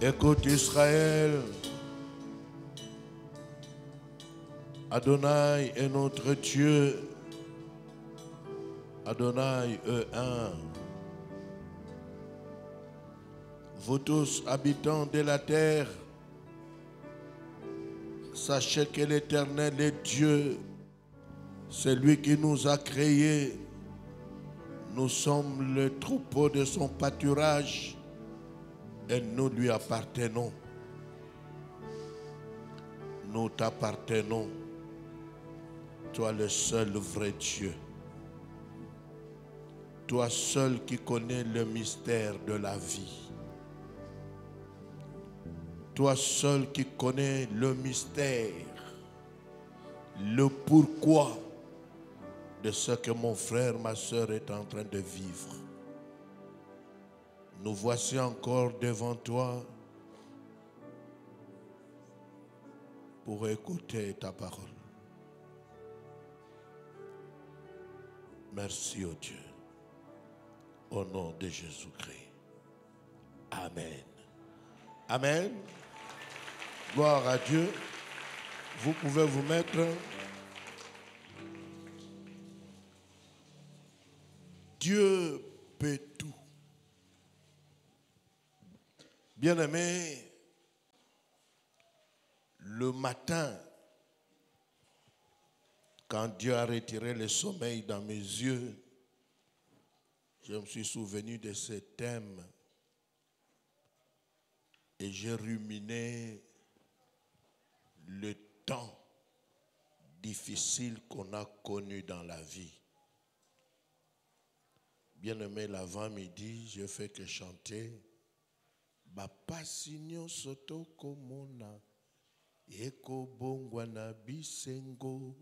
Écoute Israël, Adonai est notre Dieu, Adonai est un. Vous tous, habitants de la terre, sachez que l'Éternel est Dieu, c'est lui qui nous a créés. Nous sommes le troupeau de son pâturage et nous lui appartenons. Nous t'appartenons, toi le seul vrai Dieu. Toi seul qui connais le mystère de la vie. Toi seul qui connais le mystère, le pourquoi de ce que mon frère, ma soeur est en train de vivre. Nous voici encore devant toi pour écouter ta parole. Merci au Dieu. Au nom de Jésus-Christ. Amen. Amen. Gloire à Dieu. Vous pouvez vous mettre. Dieu peut tout. Bien-aimé, le matin, quand Dieu a retiré le sommeil dans mes yeux, je me suis souvenu de ce thème et j'ai ruminé le temps difficile qu'on a connu dans la vie. Bien-aimé, l'avant-midi, je fais que chanter. Bapasigno soto komona eko bongwana bisengo.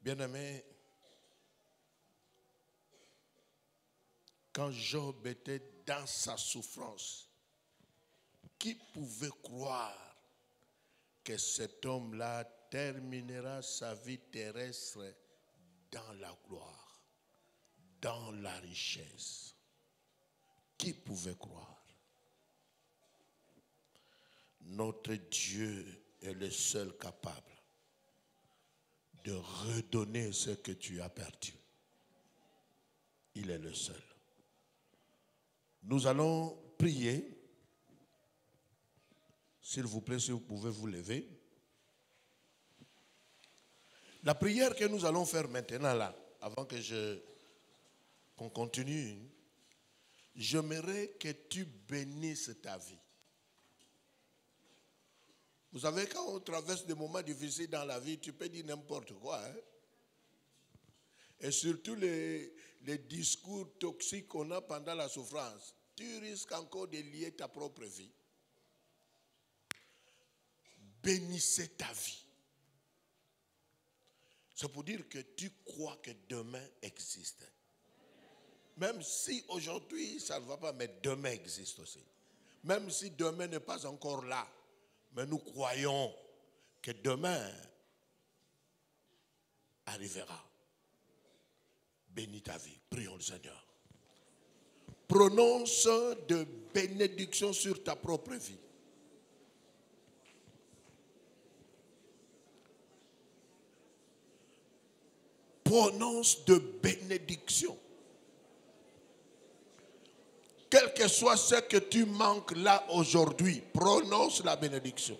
Bien-aimé, quand Job était dans sa souffrance, qui pouvait croire que cet homme-là terminera sa vie terrestre dans la gloire, dans la richesse? Qui pouvait croire? Notre Dieu est le seul capable de redonner ce que tu as perdu. Il est le seul. Nous allons prier. S'il vous plaît, si vous pouvez vous lever. La prière que nous allons faire maintenant là, avant que qu'on continue, j'aimerais que tu bénisses ta vie. Vous savez, quand on traverse des moments difficiles dans la vie, tu peux dire n'importe quoi. Hein? Et surtout les discours toxiques qu'on a pendant la souffrance, tu risques encore de lier ta propre vie. Bénissez ta vie. C'est pour dire que tu crois que demain existe. Même si aujourd'hui ça ne va pas, mais demain existe aussi. Même si demain n'est pas encore là, mais nous croyons que demain arrivera. Bénis ta vie. Prions le Seigneur. Prononce de bénédictions sur ta propre vie. Prononce de bénédictions. Quel que soit ce que tu manques là aujourd'hui, prononce la bénédiction.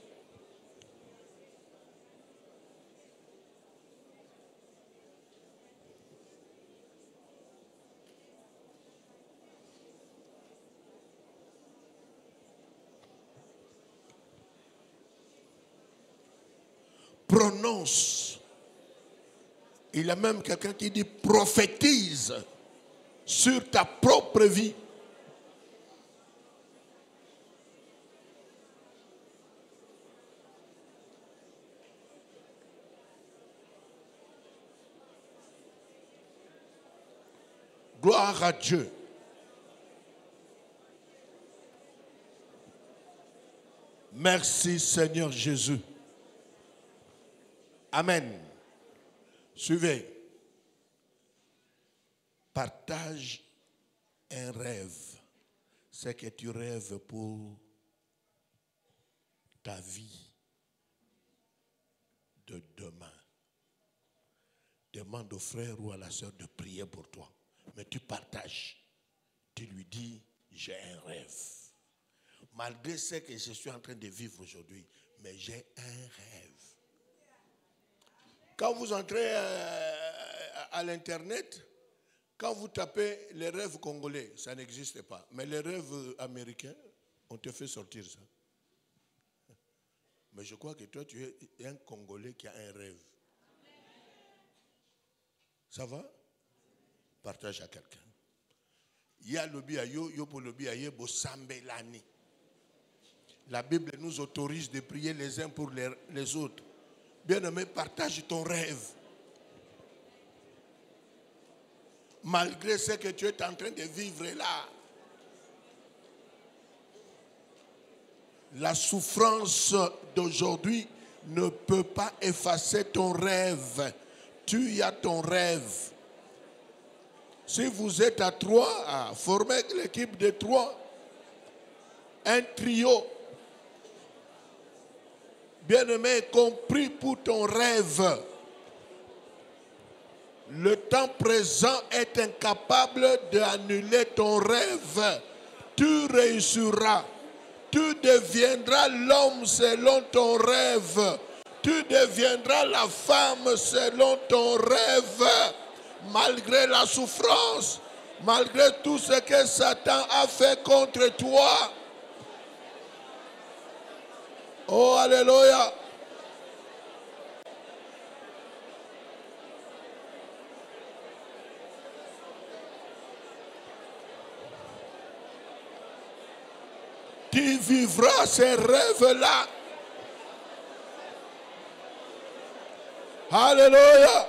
Prononce. Il y a même quelqu'un qui dit prophétise sur ta propre vie. Gloire à Dieu. Merci Seigneur Jésus. Amen. Suivez. Partage un rêve. Ce que tu rêves pour ta vie de demain. Demande au frère ou à la sœur de prier pour toi. Mais tu partages. Tu lui dis, j'ai un rêve. Malgré ce que je suis en train de vivre aujourd'hui, mais j'ai un rêve. Quand vous entrez à l'internet, quand vous tapez les rêves congolais, ça n'existe pas. Mais les rêves américains, on te fait sortir ça. Mais je crois que toi, tu es un Congolais qui a un rêve. Ça va? Partage à quelqu'un. Il y a le biayo, yo pour le biaye, bo sambelani. La Bible nous autorise de prier les uns pour les autres. Bien-aimé, partage ton rêve. Malgré ce que tu es en train de vivre là. La souffrance d'aujourd'hui ne peut pas effacer ton rêve. Tu as ton rêve. Si vous êtes à 3, formez l'équipe de 3. Un trio. Bien-aimé, compris pour ton rêve. Le temps présent est incapable d'annuler ton rêve. Tu réussiras. Tu deviendras l'homme selon ton rêve. Tu deviendras la femme selon ton rêve. Malgré la souffrance, malgré tout ce que Satan a fait contre toi. Oh, alléluia. Tu vivras ces rêves-là. Alléluia.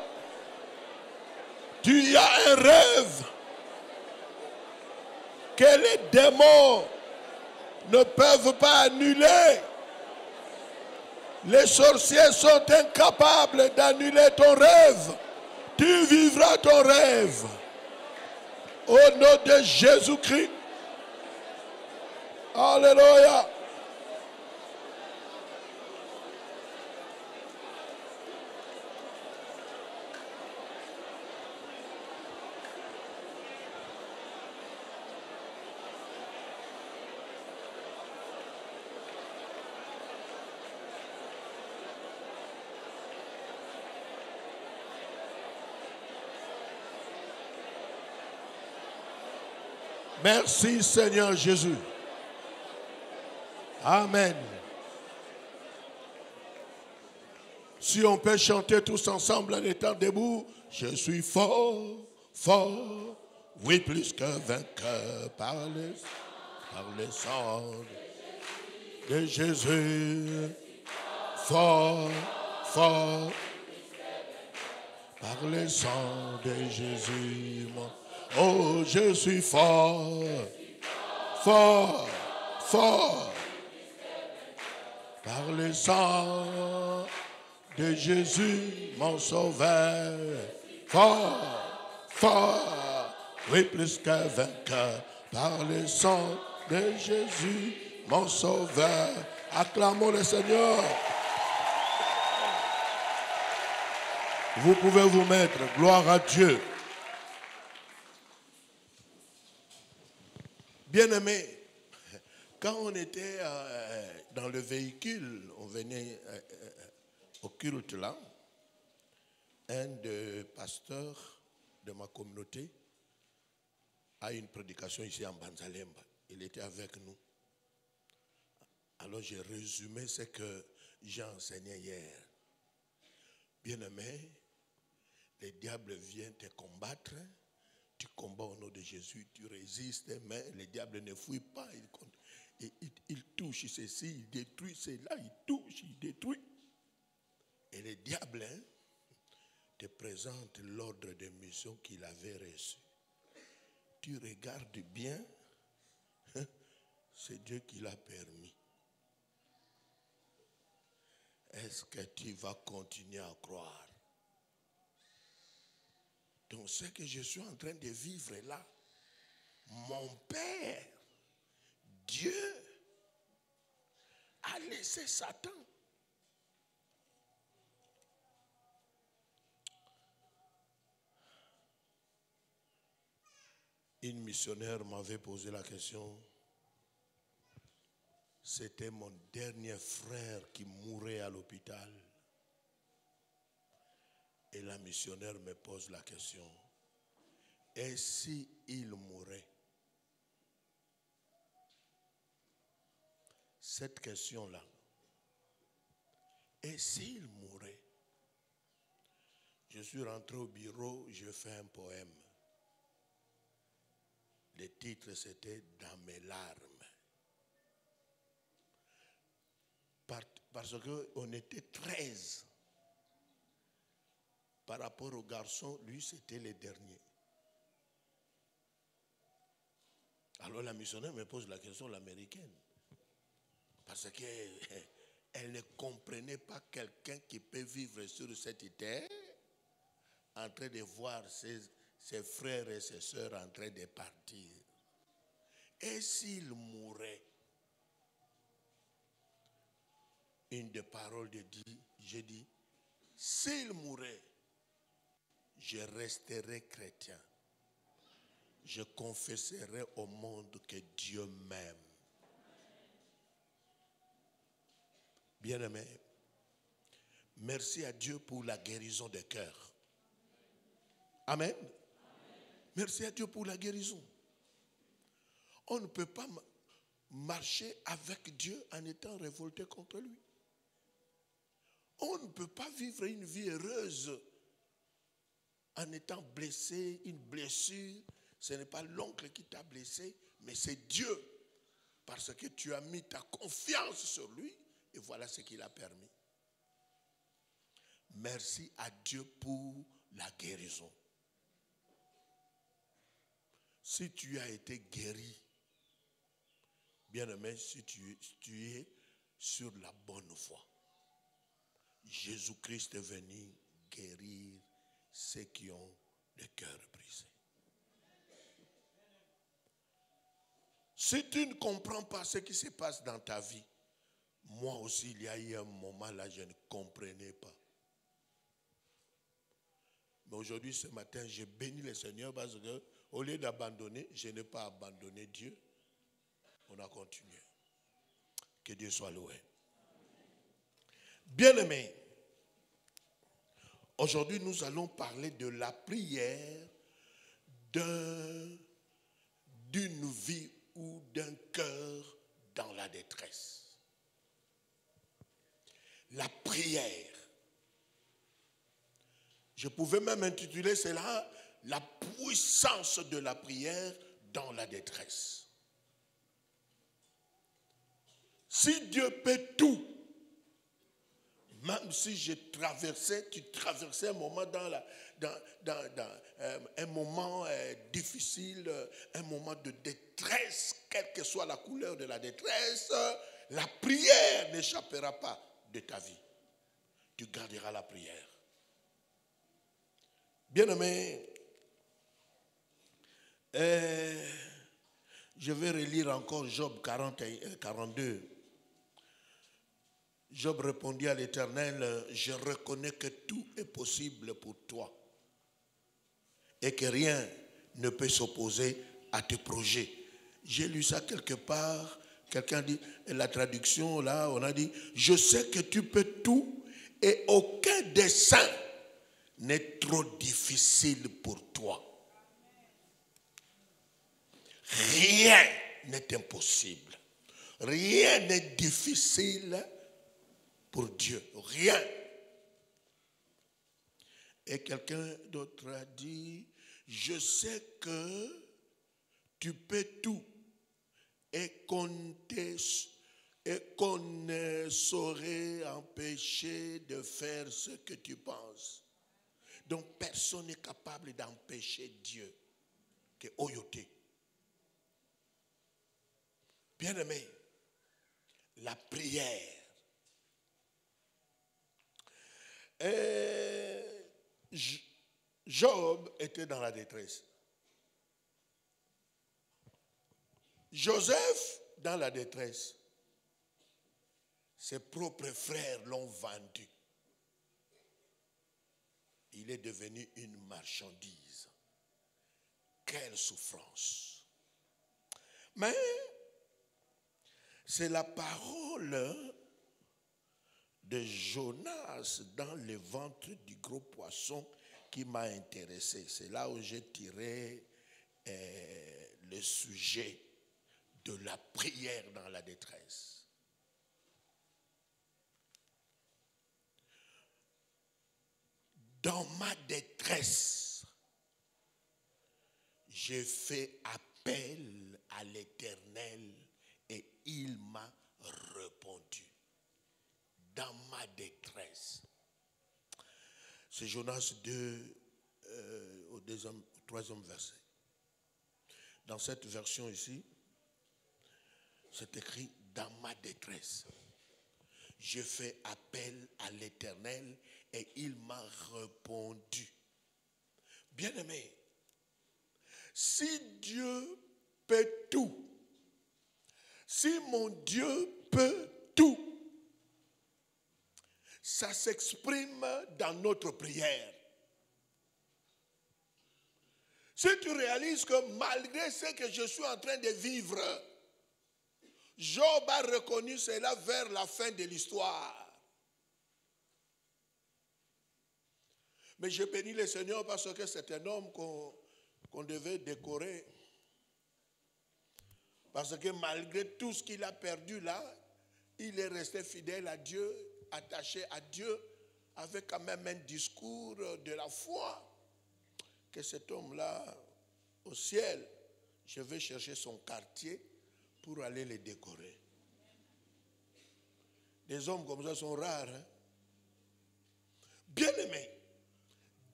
Tu as un rêve que les démons ne peuvent pas annuler. Les sorciers sont incapables d'annuler ton rêve. Tu vivras ton rêve. Au nom de Jésus-Christ. Alléluia. Merci Seigneur Jésus. Amen. Si on peut chanter tous ensemble en étant debout, je suis fort, fort, oui plus que vainqueur par le sang de Jésus. Fort, fort, par le sang de Jésus. Oh, je suis fort, fort, fort, par le sang de Jésus, mon sauveur. Fort, fort, oui, plus que vainqueur, par le sang de Jésus, mon sauveur. Acclamons le Seigneur. Vous pouvez vous mettre, gloire à Dieu. Bien-aimés, quand on était dans le véhicule, on venait au culte là, un des pasteurs de ma communauté a une prédication ici en Banzalemba. Il était avec nous. Alors j'ai résumé ce que j'ai enseigné hier. Bien-aimé, les diables viennent te combattre. Tu combats au nom de Jésus, tu résistes, mais les diables ne fuient pas. Il touche ceci, il détruit cela, il touche, il détruit. Et le diable te présente l'ordre de mission qu'il avait reçu. Tu regardes bien, c'est Dieu qui l'a permis. Est-ce que tu vas continuer à croire? Donc ce que je suis en train de vivre là, mon Père, Dieu, a C'est Satan. Une missionnaire m'avait posé la question. C'était mon dernier frère qui mourait à l'hôpital. Et la missionnaire me pose la question. Et si il mourait? Cette question-là. Et s'il mourait? Je suis rentré au bureau, je fais un poème. Le titre c'était « Dans mes larmes ». Parce qu'on était 13. Par rapport au garçon, lui c'était le dernier. Alors la missionnaire me pose la question, l'américaine. Parce qu'elle ne comprenait pas quelqu'un qui peut vivre sur cette terre en train de voir ses frères et ses sœurs en train de partir. Et s'il mourait? Une des paroles de Dieu, j'ai dit, s'il mourait, je resterai chrétien. Je confesserai au monde que Dieu m'aime. Bien-aimé, merci à Dieu pour la guérison des cœurs. Amen. Merci à Dieu pour la guérison. On ne peut pas marcher avec Dieu en étant révolté contre lui. On ne peut pas vivre une vie heureuse en étant blessé, une blessure. Ce n'est pas l'oncle qui t'a blessé, mais c'est Dieu. Parce que tu as mis ta confiance sur lui et voilà ce qu'il a permis. Merci à Dieu pour la guérison. Si tu as été guéri, bien-aimé, si tu es sur la bonne voie, Jésus-Christ est venu guérir ceux qui ont le cœur brisé. Si tu ne comprends pas ce qui se passe dans ta vie, moi aussi, il y a eu un moment là, je ne comprenais pas. Mais aujourd'hui, ce matin, j'ai béni le Seigneur parce que, au lieu d'abandonner, je n'ai pas abandonné Dieu. On a continué. Que Dieu soit loué. Bien-aimés, aujourd'hui, nous allons parler de la prière d'une vie ou d'un cœur dans la détresse. La prière. Je pouvais même intituler cela « La puissance de la prière dans la détresse ». Si Dieu peut tout, même si tu traversais un moment un moment difficile, un moment de détresse, quelle que soit la couleur de la détresse, la prière n'échappera pas de ta vie. Tu garderas la prière. Bien-aimé, je vais relire encore Job 42. Job répondit à l'Éternel, je reconnais que tout est possible pour toi et que rien ne peut s'opposer à tes projets. J'ai lu ça quelque part, quelqu'un dit, la traduction là, on a dit, je sais que tu peux tout et aucun dessein n'est trop difficile pour toi. Rien n'est impossible. Rien n'est difficile pour Dieu. Rien. Et quelqu'un d'autre a dit, je sais que tu peux tout et qu'on ne saurait empêcher de faire ce que tu penses. Donc personne n'est capable d'empêcher Dieu. Que Oyoté. Bien-aimé, la prière. Job était dans la détresse. Joseph dans la détresse. Ses propres frères l'ont vendu. Il est devenu une marchandise. Quelle souffrance. Mais c'est la parole de Jonas dans le ventre du gros poisson qui m'a intéressé. C'est là où j'ai tiré le sujet de la prière dans la détresse. Dans ma détresse, j'ai fait appel à l'Éternel et il m'a répondu. Dans ma détresse. C'est Jonas 2 au troisième verset. Dans cette version ici, c'est écrit dans ma détresse. J'ai fait appel à l'Éternel et il m'a répondu. Bien-aimé, si Dieu peut tout, si mon Dieu peut tout, ça s'exprime dans notre prière. Si tu réalises que malgré ce que je suis en train de vivre, Job a reconnu cela vers la fin de l'histoire. Mais je bénis le Seigneur parce que c'est un homme qu'on devait décorer. Parce que malgré tout ce qu'il a perdu là, il est resté fidèle à Dieu, attaché à Dieu, avec quand même un discours de la foi. Que cet homme-là, au ciel, je vais chercher son quartier pour aller le décorer. Des hommes comme ça sont rares. Hein? Bien-aimés,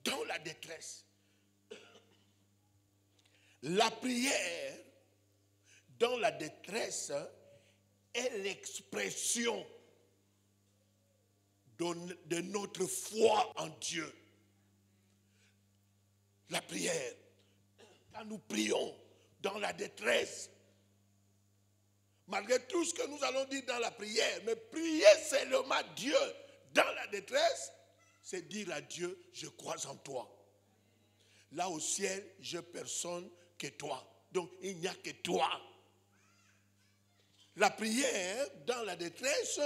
dans la détresse, la prière, dans la détresse, est l'expression de notre foi en Dieu. La prière, quand nous prions dans la détresse, malgré tout ce que nous allons dire dans la prière, mais prier seulement Dieu dans la détresse, c'est dire à Dieu, je crois en toi. Là au ciel, je n'ai personne que toi. Donc il n'y a que toi. La prière dans la détresse,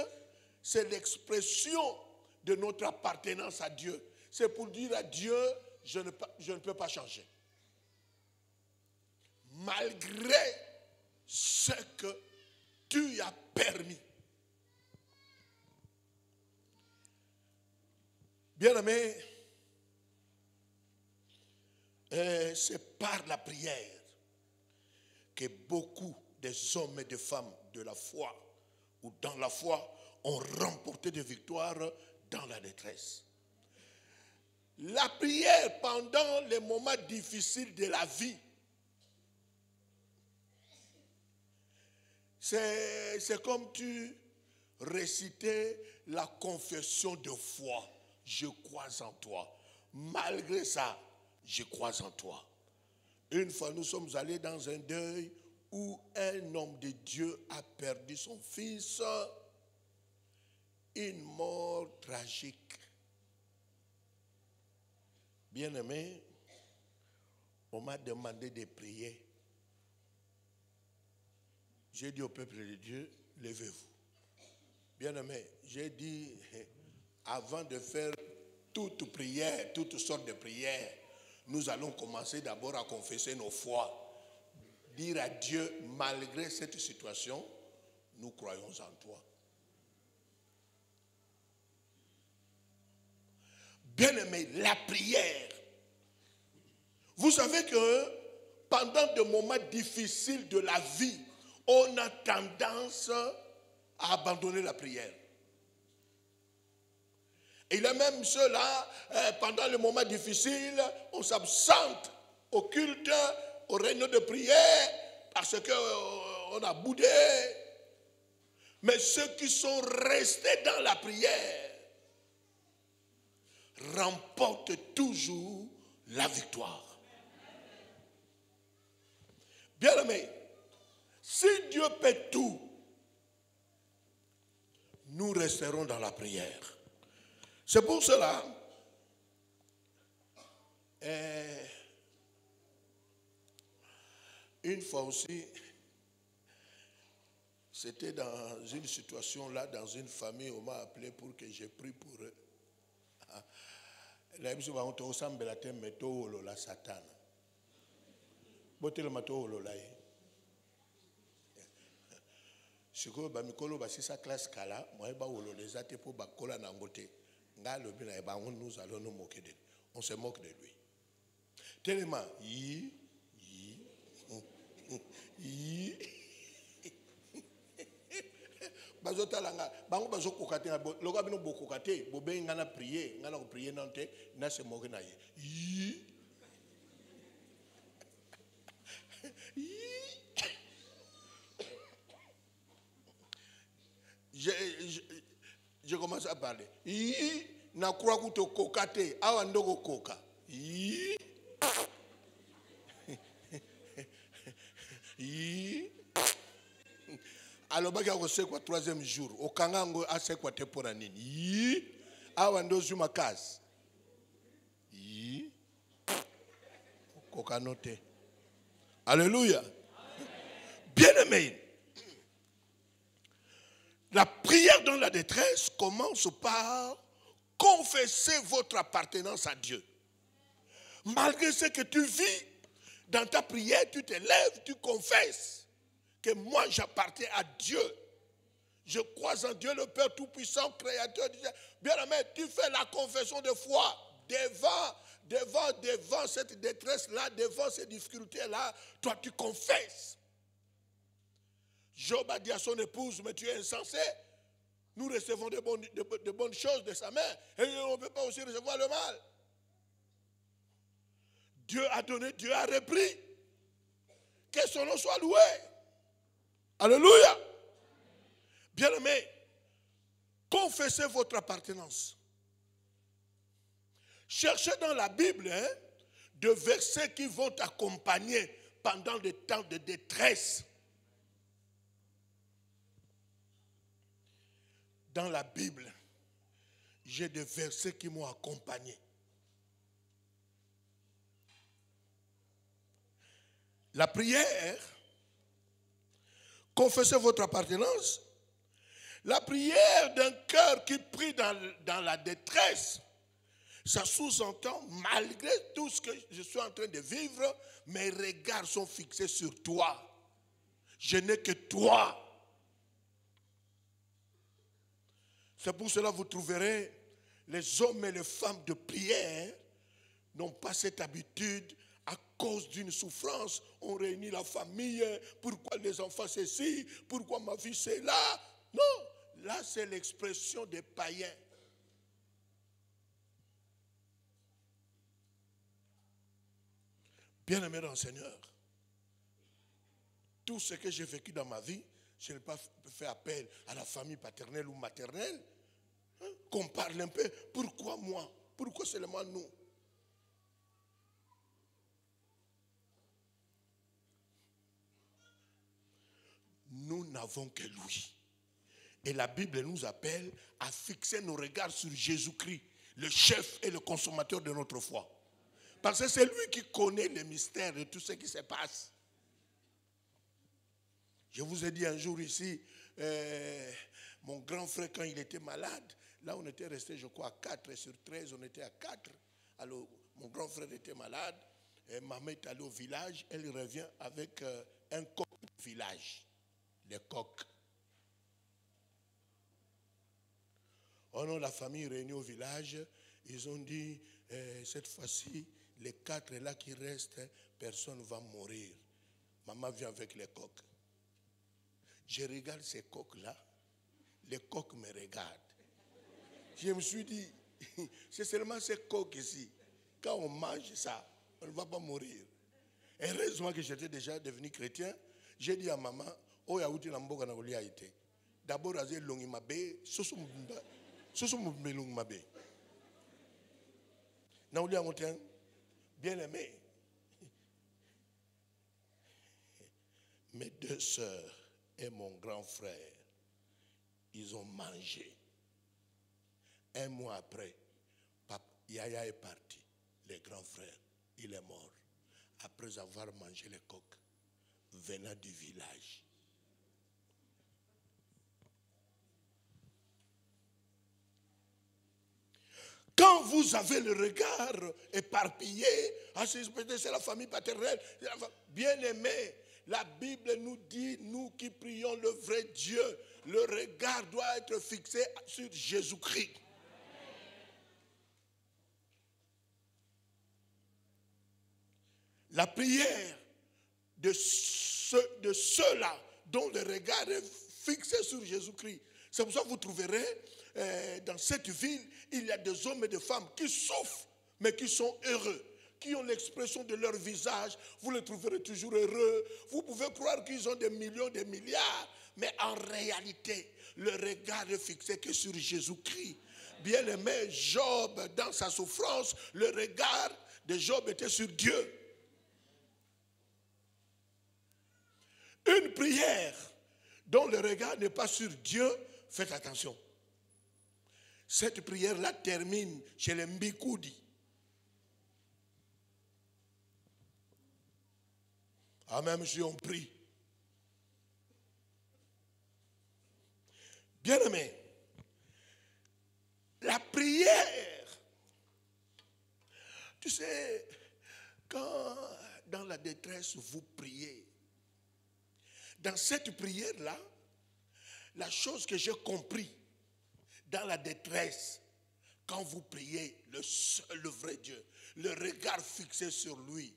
c'est l'expression de notre appartenance à Dieu. C'est pour dire à Dieu, je ne peux pas changer. Malgré ce que tu as permis. Bien-aimé, c'est par la prière que beaucoup des hommes et des femmes de la foi ou dans la foi ont remporté des victoires dans la détresse. La prière pendant les moments difficiles de la vie, c'est comme tu récitais la confession de foi. Je crois en toi. Malgré ça, je crois en toi. Une fois, nous sommes allés dans un deuil où un homme de Dieu a perdu son fils. Une mort tragique. Bien-aimé, on m'a demandé de prier. J'ai dit au peuple de Dieu, levez-vous. Bien-aimé, j'ai dit, avant de faire toute prière, toutes sortes de prières, nous allons commencer d'abord à confesser nos foi. Dire à Dieu, malgré cette situation, nous croyons en toi. Bien-aimé, la prière. Vous savez que pendant des moments difficiles de la vie, on a tendance à abandonner la prière. Et il y a même ceux-là, pendant les moments difficiles, on s'absente au culte, au réunion de prière, parce qu'on a boudé. Mais ceux qui sont restés dans la prière remportent toujours la victoire. Bien-aimé, si Dieu peut tout, nous resterons dans la prière. C'est pour cela, une fois aussi, c'était dans une situation là, dans une famille, on m'a appelé pour que je prie pour eux. La biso ba onto sambela te meto la satana. Botel mato la ye. Siko ba mikolo ba sisa classe kala, moi ba wolo les ate pour ba kola na ngote. Nga le bina ba nous allons nous moquer de lui. On se moque de lui. Tellement yi bazota langa bango bazoko kate loka bino boko kate bobe ngana prier ngana ko prier nante na se moque na ye je commence à parler na crois que to kokate awa ndoko koka alors baki akose kwa troisième jour okanga ngo ase kwa te pona nini awa ndo zuma kazi koka note. Alléluia. Bien-aimé, la prière dans la détresse commence par confesser votre appartenance à Dieu. Malgré ce que tu vis, dans ta prière, tu te lèves, tu confesses que moi j'appartiens à Dieu. Je crois en Dieu le Père Tout-Puissant, Créateur du ciel. Bien-aimé, tu fais la confession de foi devant cette détresse-là, devant ces difficultés-là. Toi, tu confesses. Job a dit à son épouse, mais tu es insensé. Nous recevons de bonnes choses de sa main et on ne peut pas aussi recevoir le mal. Dieu a donné, Dieu a repris. Que son nom soit loué. Alléluia. Bien-aimé, confessez votre appartenance. Cherchez dans la Bible de versets qui vont t'accompagner pendant des temps de détresse. Dans la Bible, j'ai des versets qui m'ont accompagné. La prière, confessez votre appartenance. La prière d'un cœur qui prie dans la détresse, ça sous-entend, malgré tout ce que je suis en train de vivre, mes regards sont fixés sur toi. Je n'ai que toi. C'est pour cela que vous trouverez les hommes et les femmes de prière n'ont pas cette habitude à cause d'une souffrance. On réunit la famille. Pourquoi les enfants c'est ci? Pourquoi ma fille c'est là? Non, là c'est l'expression des païens. Bien-aimé dans le Seigneur, tout ce que j'ai vécu dans ma vie, je n'ai pas fait appel à la famille paternelle ou maternelle. Qu'on parle un peu. Pourquoi moi? Pourquoi seulement nous? Nous n'avons que lui. Et la Bible nous appelle à fixer nos regards sur Jésus-Christ, le chef et le consommateur de notre foi. Parce que c'est lui qui connaît les mystères de tout ce qui se passe. Je vous ai dit un jour ici, mon grand frère, quand il était malade, là on était resté, je crois, à 4 sur 13, on était à 4. Alors, mon grand frère était malade, et maman est allée au village, elle revient avec un coq du village, les coqs. Oh non, la famille réunie au village, ils ont dit, cette fois-ci, les 4 là qui restent, personne ne va mourir. Maman vient avec les coqs. Je regarde ces coqs-là, les coqs me regardent. Je me suis dit, c'est seulement ces coqs ici. Quand on mange ça, on ne va pas mourir. Heureusement que j'étais déjà devenu chrétien, j'ai dit à maman, oh yaouti namboka na kolia ite. D'abord azé longi mabe, soso mbe longi mabe. Na olia ngoten, bien aimé. Mes 2 sœurs et mon grand frère, Ils ont mangé. Un mois après, Yaya est parti. Le grand frère, il est mort. Après avoir mangé les coques venant du village. Quand vous avez le regard éparpillé, c'est la famille paternelle, bien aimé, la Bible nous dit, nous qui prions le vrai Dieu, le regard doit être fixé sur Jésus-Christ. La prière de ceux-là dont le regard est fixé sur Jésus-Christ. C'est pour ça que vous trouverez dans cette ville, il y a des hommes et des femmes qui souffrent, mais qui sont heureux, qui ont l'expression de leur visage. Vous les trouverez toujours heureux. Vous pouvez croire qu'ils ont des millions, des milliards, mais en réalité, le regard est fixé que sur Jésus-Christ. Bien-aimé, Job, dans sa souffrance, le regard de Job était sur Dieu. Une prière dont le regard n'est pas sur Dieu, faites attention. Cette prière-là termine chez les Mbikoudi. Ah, même si on prie. Bien-aimé, la prière, tu sais, quand dans la détresse vous priez, dans cette prière-là, la chose que j'ai compris dans la détresse, quand vous priez le vrai Dieu, le regard fixé sur lui,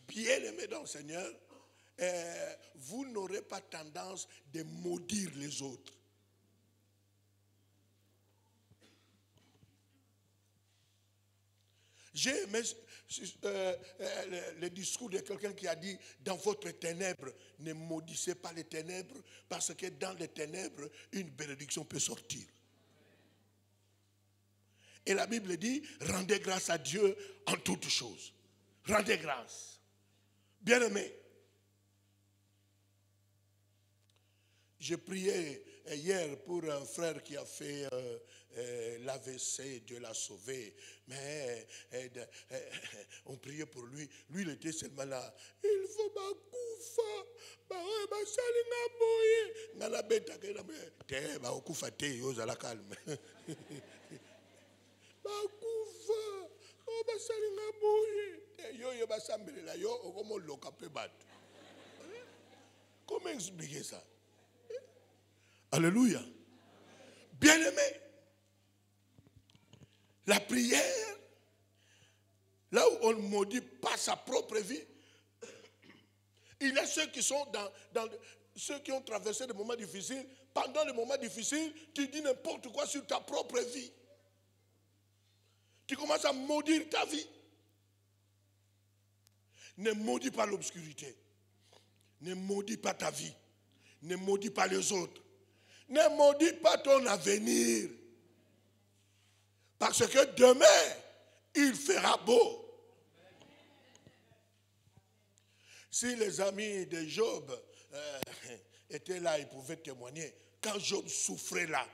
bien aimé dans le Seigneur, vous n'aurez pas tendance de maudire les autres. J'ai aimé le discours de quelqu'un qui a dit, dans votre ténèbre, ne maudissez pas les ténèbres, parce que dans les ténèbres, une bénédiction peut sortir. Et la Bible dit, rendez grâce à Dieu en toutes choses. Rendez grâce. Bien-aimé, j'ai prié hier pour un frère qui a fait l'AVC, Dieu l'a sauvé. Mais on priait pour lui. Lui, il était seulement là. Il faut m'akoufa. Calme. Comment expliquer ça? Alléluia. Bien-aimé, la prière, là où on ne maudit pas sa propre vie, il y a ceux qui sont dans ceux qui ont traversé des moments difficiles. Pendant les moments difficiles, tu dis n'importe quoi sur ta propre vie. Tu commences à maudire ta vie. Ne maudis pas l'obscurité. Ne maudis pas ta vie. Ne maudis pas les autres. Ne maudis pas ton avenir. Parce que demain, il fera beau. Si les amis de Job étaient là, ils pouvaient témoigner. Quand Job souffrait là,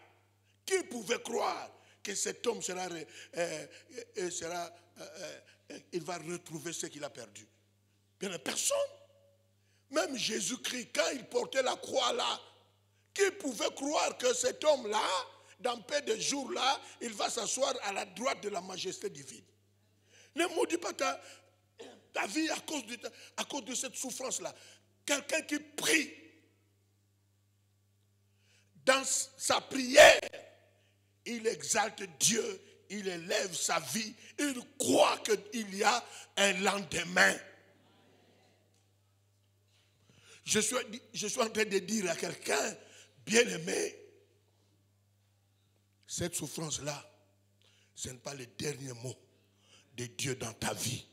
qui pouvait croire que cet homme il va retrouver ce qu'il a perdu? Bien, personne. Même Jésus-Christ, quand il portait la croix là, qui pouvait croire que cet homme-là, dans peu de jours là, il va s'asseoir à la droite de la majesté divine? Ne maudis pas ta vie à cause de cette souffrance-là. Quelqu'un qui prie, dans sa prière, il exalte Dieu, il élève sa vie, il croit qu'il y a un lendemain. Je suis en train de dire à quelqu'un, bien-aimé, cette souffrance-là, ce n'est pas le dernier mot de Dieu dans ta vie.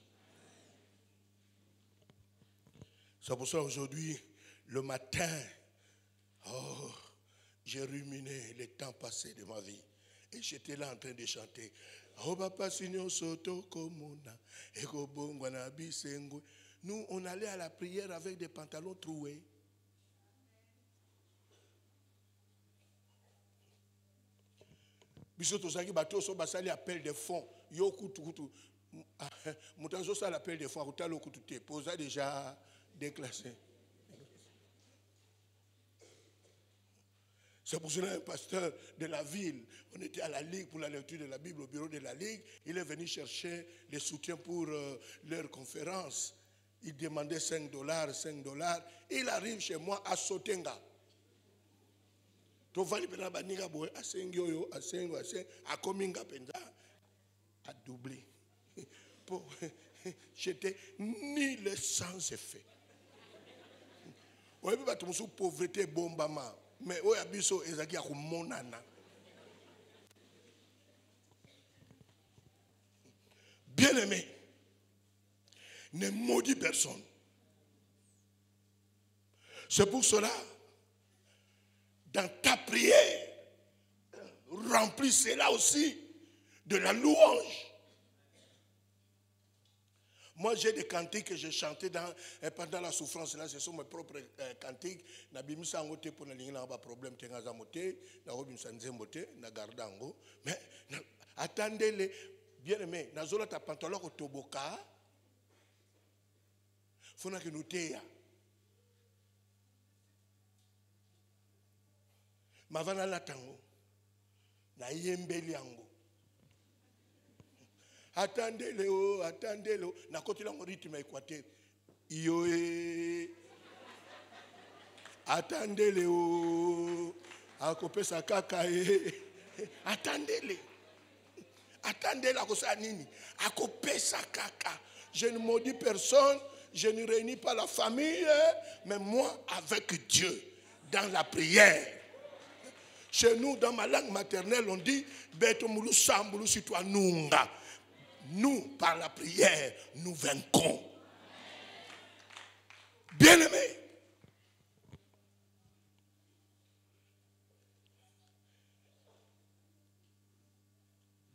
C'est pour ça aujourd'hui, le matin, j'ai ruminé les temps passés de ma vie. Et j'étais là en train de chanter. Nous, on allait à la prière avec des pantalons troués. biso tozaki bato so basali appel de fonds yo kutu mutazo ça l'appel de fonds utalo kutu te posa déjà déclassé. C'est pour cela un pasteur de la ville, on était à la Ligue pour la lecture de la Bible au bureau de la Ligue, il est venu chercher des soutiens pour leur conférence. Il demandait $5, $5. Il arrive chez moi à Sotenga. Tovali pena baninga boy asengo a kominga penza a doublé. J'étais ni le sans effet. Oui, mais tu me pauvreté bombama. Mais oui, abisso ezaki akumonana. Bien aimé, ne maudis personne. C'est pour cela, dans ta prière, remplissez-la aussi de la louange. Moi, j'ai des cantiques que j'ai chantés pendant la souffrance. Là, ce sont mes propres cantiques. Je n'ai pas de problème. Je n'ai pas de problème. Mais attendez-les. Bien aimé, je n'ai pas de pantalon au toboka. Il faut que nous t'ayons. Mavana la tango. Na yembeli yango. Attendez-le. Na côté là mon rythme équateur. Yoé. Attendez-le. Akope sa kakae. Attendez-le. Attendez-le à kosa nini. Akope sa kaka. Je ne maudis personne, je ne réunis pas la famille, mais moi avec Dieu dans la prière. Chez nous, dans ma langue maternelle, on dit Beto moulou sambulu sitwa nunga. Nous, par la prière, nous vaincrons. Bien-aimés,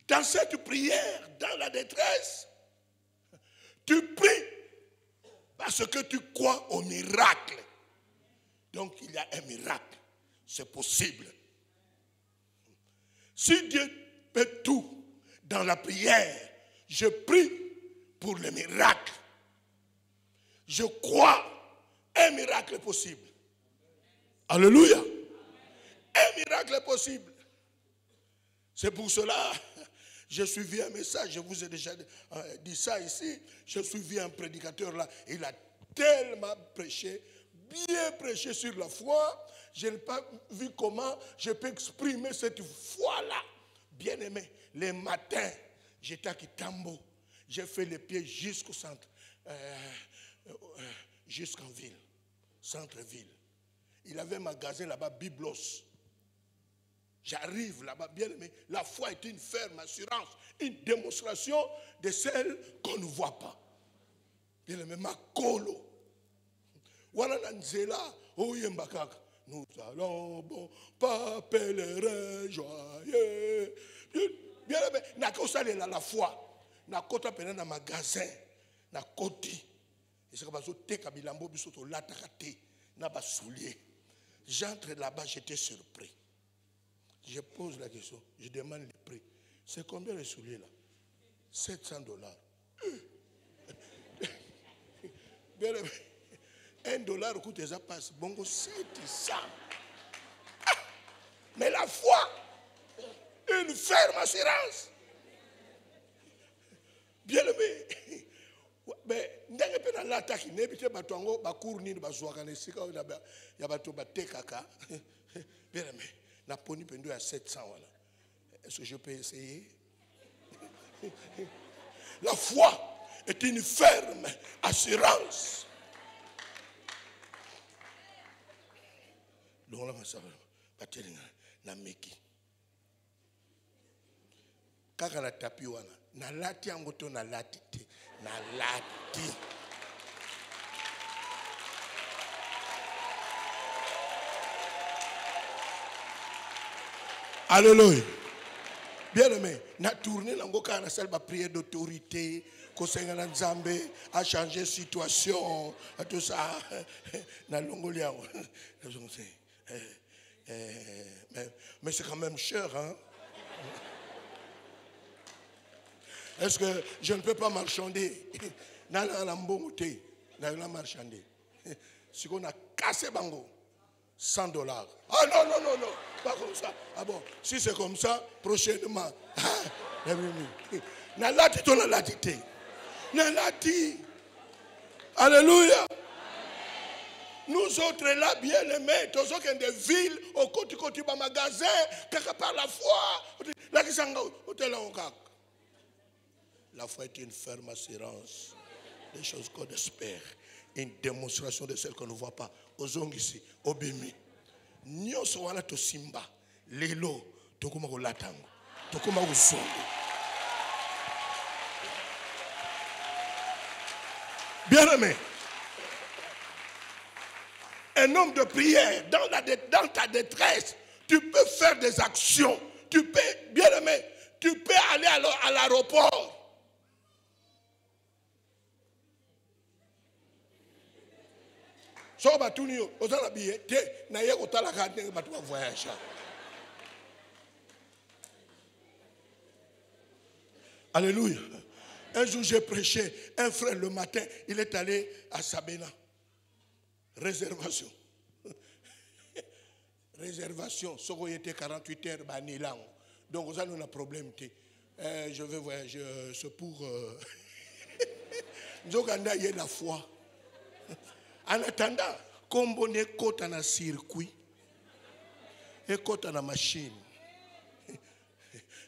dans cette prière, dans la détresse, tu pries parce que tu crois au miracle. Donc, il y a un miracle. C'est possible. Si Dieu fait tout dans la prière, je prie pour le miracle. Je crois un miracle est possible. Alléluia. Un miracle est possible. C'est pour cela, j'ai suivi un message, je vous ai déjà dit ça ici. J'ai suivi un prédicateur là, il a tellement prêché, bien prêché sur la foi. Je n'ai pas vu comment je peux exprimer cette foi-là. Bien aimé, les matins, j'étais à Kitambo. J'ai fait les pieds jusqu'au centre, jusqu'en ville, centre-ville. Il avait un magasin là-bas, Biblos. J'arrive là-bas, bien aimé. La foi est une ferme assurance, une démonstration de celle qu'on ne voit pas. Bien aimé, ma colo. Voilà Nanzela, Oyembakak. Nous allons, bon, pas pèlerin joyeux. Bien aimé, n'a qu'au salut la foi. N'a qu'au tapé dans magasin. N'a qu'au-ti. Et c'est comme ça que Kabilambo bisoto l'attaqué. N'a pas soulié. J'entre là-bas, j'étais surpris. Je pose la question, je demande le prix. C'est combien les souliers là? $700. Bien aimé. $1 coûte ça passe. Bongo 700. Mais la foi, une ferme assurance. Bien aimé. Mais ndenge pe na l'attaque n'ébite batongo bakour ni bazwaka na sika ya bato batekaka. Bien aimé. La poni pendo à 700 voilà. Est-ce que je peux essayer? La foi est une ferme assurance. Donc là, ça va na meki. Kaka na tapi wana. Na lati angoto na lati te. Na lati. Alléluia. Bien aimé, na tourné l'angoka na salle ba prière d'autorité, kosenga na Nzambe, a changé situation, à tout ça. Na longolia. Mais c'est quand même cher, hein. Est-ce que je ne peux pas marchander? Dans la mbongoté, dans la marchander. Si on a cassé bango, $100. Ah non, non, non, non, pas comme ça. Ah bon, si c'est comme ça, prochainement. Na lati to na latité. Na lati. Alléluia. Nous autres là, bien aimés, tous ceux qui ont des villes, au côté du magasin, quelque part la foi, la foi est une ferme assurance des choses qu'on espère, une démonstration de celles qu'on ne voit pas. Ozongisi, obimi, nyoso wana to simba, lelo, tokuma ko latango, tokuma ko zongo. Bien aimé. Un homme de prière, dans ta détresse, tu peux faire des actions. Tu peux, bien aimé, tu peux aller à l'aéroport. Alléluia. Un jour, j'ai prêché, un frère le matin, il est allé à Sabena. Réservation. Réservation. Ce qui était 48 heures, donc, ça, nous avons un problème. Je vais voyager, c'est pour. Nous avons la foi. En attendant, comme on est côté dans un circuit, et côté dans la machine,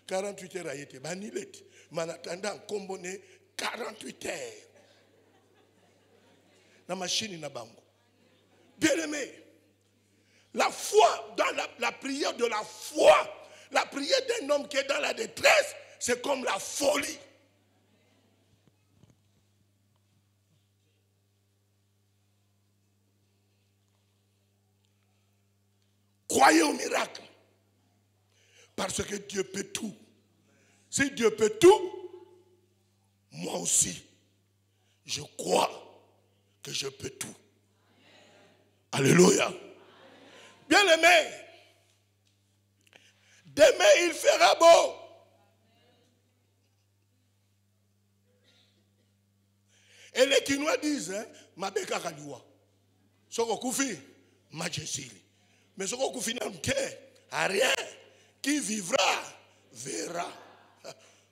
48 heures a été banilé. Mais en attendant, comme on est 48 heures, la machine n'a pas. Bien aimé, la foi, dans la prière de la foi, la prière d'un homme qui est dans la détresse, c'est comme la folie. Croyez au miracle, parce que Dieu peut tout. Si Dieu peut tout, moi aussi, je crois que je peux tout. Alléluia. Bien aimé, demain il fera beau. Et les Quinois disent, ma beka kaliwa. Soko koufi, majesili. Mais soko koufi n'a à rien. Qui vivra, verra.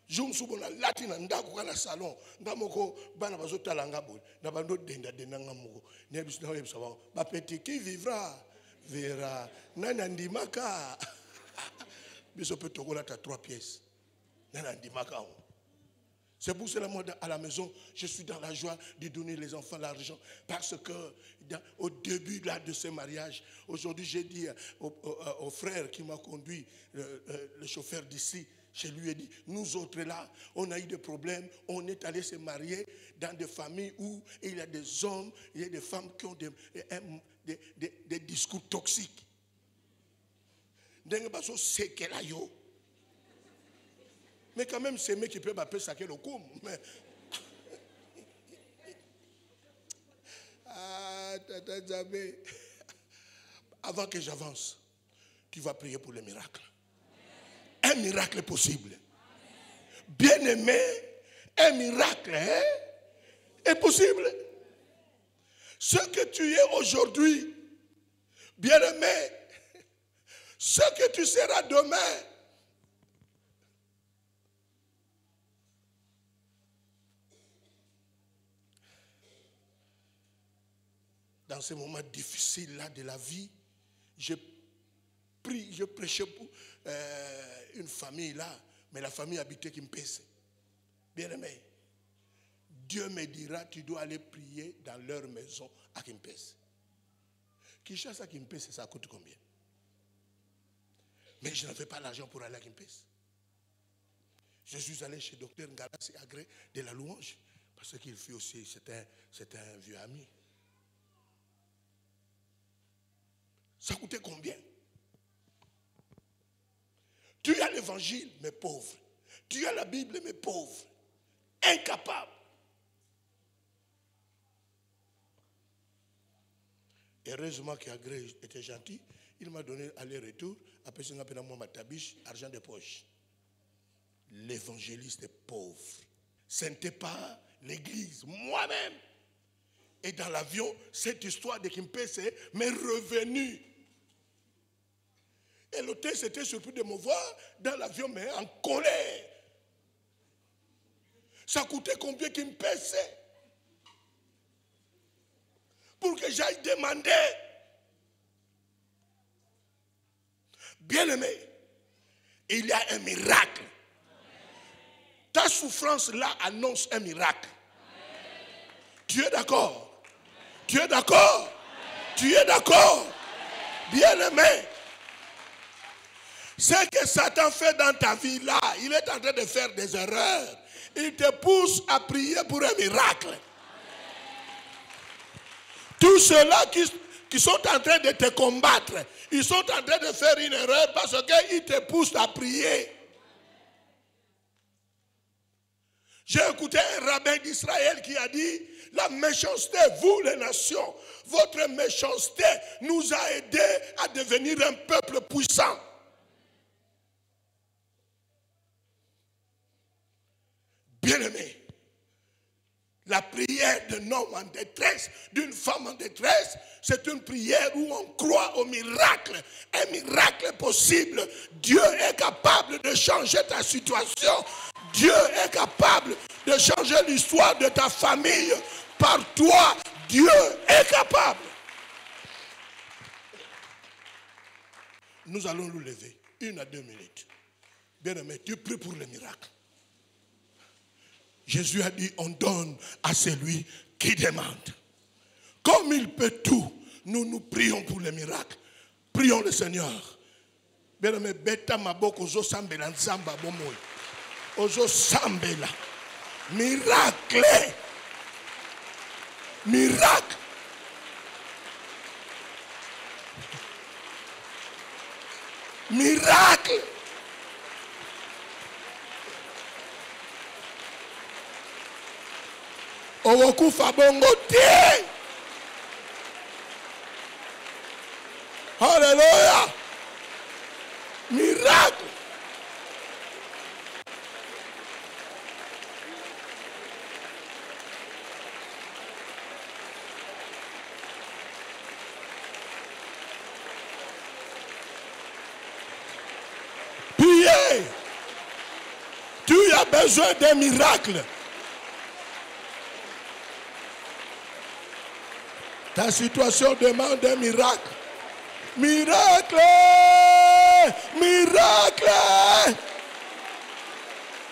Jung subona latina ndako kana salon ngamoko bana bazotala ngabo na bando denda ngamoko ne bisina webisa ba petit qui vivra verra nana ndimaka biso peut tokola ta 3 pièces nana ndimaka. C'est pour cela moi à la maison je suis dans la joie de donner les enfants l'argent parce que au début là de ce mariage aujourd'hui j'ai dit au frère qui m'a conduit le chauffeur d'ici. Je lui ai dit, nous autres là, on a eu des problèmes, on est allé se marier dans des familles où il y a des hommes, il y a des femmes qui ont des discours toxiques. Mais quand même, c'est mec qui peut m'appeler ça le coup. Avant que j'avance, tu vas prier pour le miracle. Un miracle est possible. Bien aimé, un miracle est possible. Ce que tu es aujourd'hui, bien aimé, ce que tu seras demain, dans ces moments difficiles-là de la vie, je prêchais pour une famille là, mais la famille habitait Kimpese. Bien aimé, Dieu me dira, tu dois aller prier dans leur maison à Kimpese. Kinshasa à Kimpese, ça coûte combien? Mais je n'avais pas l'argent pour aller à Kimpese. Je suis allé chez Dr Ngalassi Agré de la Louange, parce qu'il fut aussi, c'était un vieux ami. Ça coûtait combien? Tu as l'évangile, mais pauvre. Tu as la Bible, mais pauvre. Incapable. Heureusement qu'Agré était gentil. Il m'a donné aller-retour. Après, c'est un peu ma tabiche, argent de poche. L'évangéliste est pauvre. ce n'était pas l'église, moi-même. Et dans l'avion, cette histoire de Kimpese m'est revenue. Et l'hôtel s'était surpris de me voir dans l'avion, mais en colère. Ça coûtait combien Kimpese pour que j'aille demander. Bien-aimé, il y a un miracle. Ta souffrance-là annonce un miracle. Tu es d'accord? Tu es d'accord? Tu es d'accord? Bien-aimé, ce que Satan fait dans ta vie là, il est en train de faire des erreurs. Il te pousse à prier pour un miracle. Tous ceux-là qui sont en train de te combattre, ils sont en train de faire une erreur parce qu'ils te poussent à prier. J'ai écouté un rabbin d'Israël qui a dit, la méchanceté, vous les nations, votre méchanceté nous a aidés à devenir un peuple puissant. Bien-aimé, la prière d'un homme en détresse, d'une femme en détresse, c'est une prière où on croit au miracle. Un miracle possible. Dieu est capable de changer ta situation. Dieu est capable de changer l'histoire de ta famille. Par toi, Dieu est capable. Nous allons nous lever 1 à 2 minutes. Bien-aimé, tu pries pour le miracle. Jésus a dit, on donne à celui qui demande. Comme il peut tout, nous prions pour le miracle. Prions le Seigneur. Bien-aimé, beta maboko ozo sambela nzamba bomoy. Ozo sambela. Miracle. Miracle. Miracle. Owokufa bongo te. Alléluia. Miracle. Priez. Tu as besoin d'un miracle. Ta situation demande un miracle. Miracle! Miracle!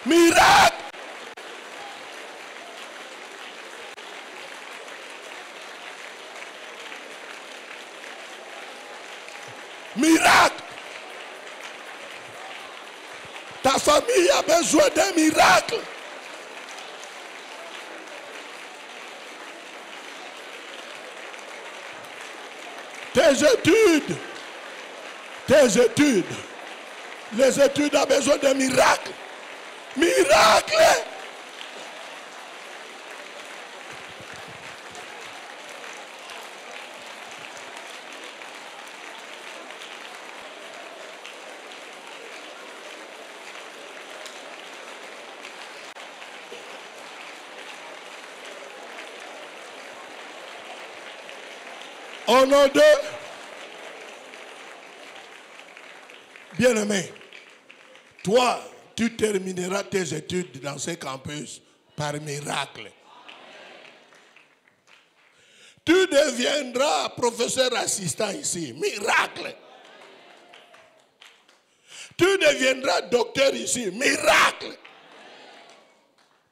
Miracle! Miracle! Ta famille a besoin d'un miracle. Tes études, les études ont besoin de miracles. Miracle! Au nom de bien-aimé, toi, tu termineras tes études dans ce campus par miracle. Tu deviendras professeur assistant ici, miracle. Tu deviendras docteur ici, miracle.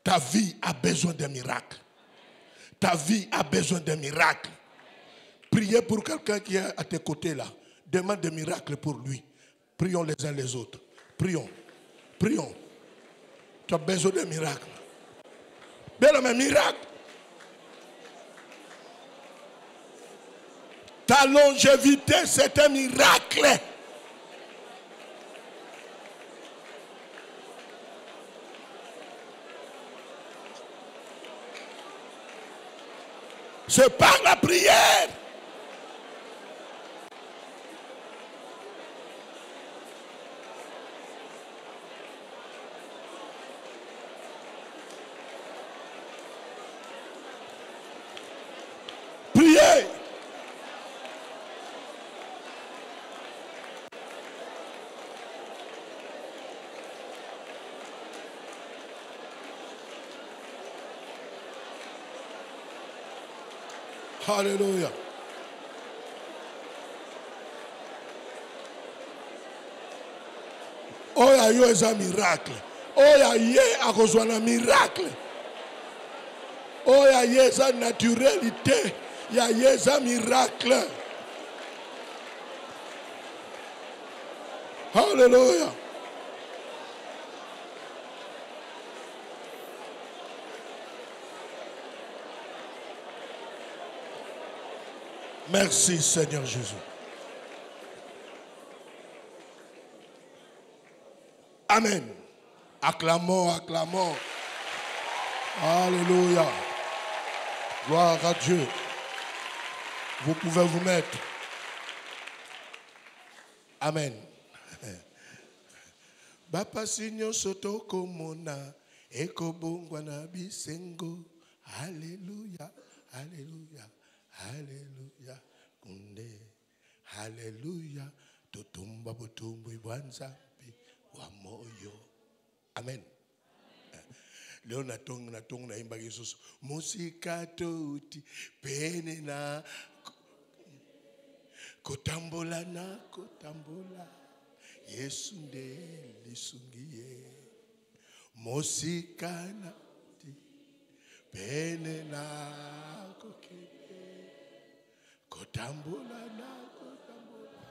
Ta vie a besoin d'un miracle. Ta vie a besoin d'un miracle. Priez pour quelqu'un qui est à tes côtés là. Demande des miracles pour lui. Prions les uns les autres. Prions. Prions. Tu as besoin d'un miracle. Bien, miracle. Ta longévité, c'est un miracle. C'est par la prière. Alléluia. Oya yo eza miracle. Oya ye akozwana miracle. Oya ye eza naturalité. Ya ye eza miracle. Alléluia. Merci Seigneur Jésus. Amen. Acclamons, acclamons. Alléluia. Gloire à Dieu. Vous pouvez vous mettre. Amen. Bapa sinyo soto komona eko bongwana bisengo. Alléluia. Alléluia. Alléluia. Kunde. Alléluia. Totumba botumbu ibwanzambi wa moyo. Amen. Leo natonga na imba Jesus. Musika toti pene na kotambola na kotambola. Yesu nde lisungiye. Musika na pene na kokebe. Kotambola na kotambola.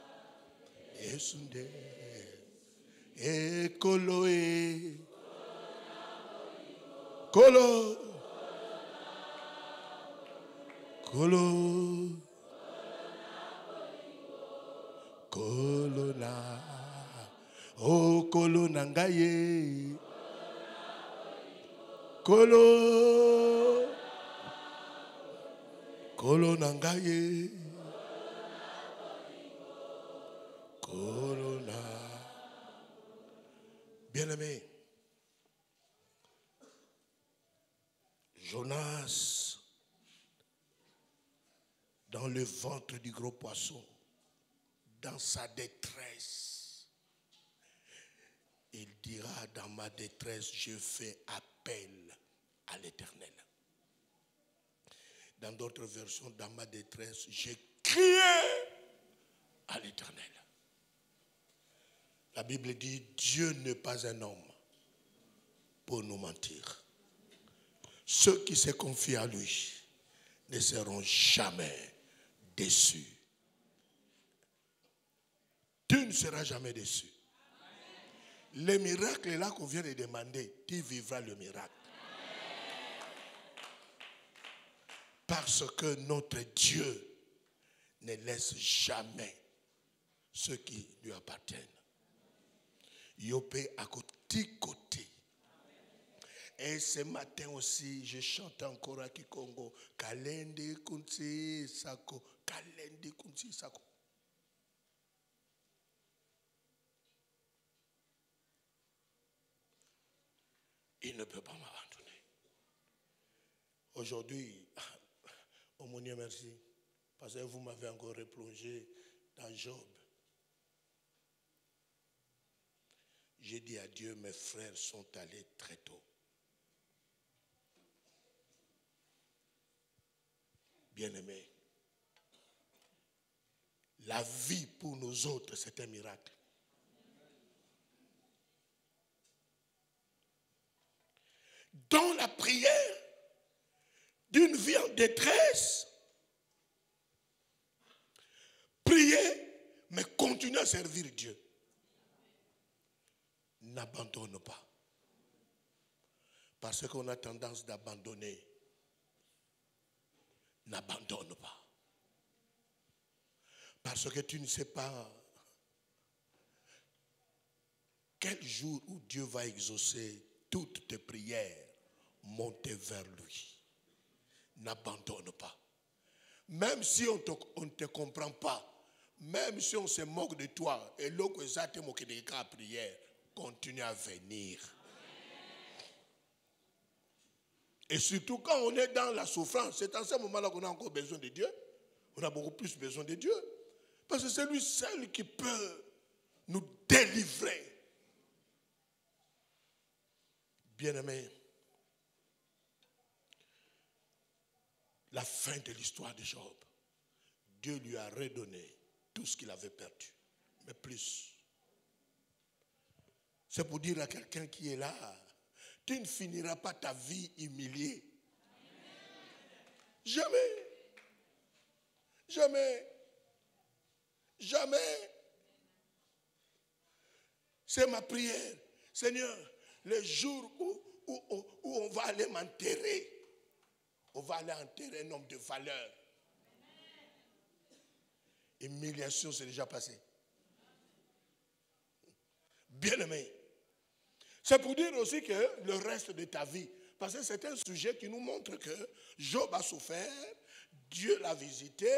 Yesu nde ekolo e. Kolo. Kolo. Kolona. Oh, kolona ngaye. Kolo. Kolona ngaye. Kolona. Bien-aimé. Jonas, dans le ventre du gros poisson, dans sa détresse, il dira dans ma détresse, je fais appel à l'Éternel. Dans d'autres versions, dans ma détresse, j'ai crié à l'Éternel. La Bible dit, Dieu n'est pas un homme pour nous mentir. Ceux qui se confient à lui ne seront jamais déçus. Tu ne seras jamais déçu. Le miracle là qu'on vient de demander, tu vivras le miracle. Parce que notre Dieu ne laisse jamais ceux qui lui appartiennent. Yopé à côté. Et ce matin aussi, je chante encore à Kikongo. Kalende kunti sako. Kalende kunti sako. Il ne peut pas m'abandonner. Aujourd'hui, oh mon Dieu, merci. Parce que vous m'avez encore replongé dans Job. J'ai dit à Dieu, mes frères sont allés très tôt. Bien-aimés, la vie pour nous autres, c'est un miracle. Dans la prière d'une vie en détresse, priez, mais continuez à servir Dieu. N'abandonne pas. Parce qu'on a tendance d'abandonner. N'abandonne pas. Parce que tu ne sais pas quel jour où Dieu va exaucer toutes tes prières montées vers lui. N'abandonne pas. Même si on ne te comprend pas, même si on se moque de toi, et l'autre est moqué de la prière, continue à venir. Et surtout quand on est dans la souffrance, c'est en ce moment-là qu'on a encore besoin de Dieu. On a beaucoup plus besoin de Dieu. Parce que c'est lui seul qui peut nous délivrer. Bien-aimés, la fin de l'histoire de Job, Dieu lui a redonné tout ce qu'il avait perdu, mais plus. C'est pour dire à quelqu'un qui est là, tu ne finiras pas ta vie humiliée. Jamais. Jamais. Jamais. C'est ma prière. Seigneur, le jour où on va aller m'enterrer, on va aller enterrer un homme de valeur. Humiliation, c'est déjà passé. Bien-aimé. C'est pour dire aussi que le reste de ta vie, parce que c'est un sujet qui nous montre que Job a souffert, Dieu l'a visité,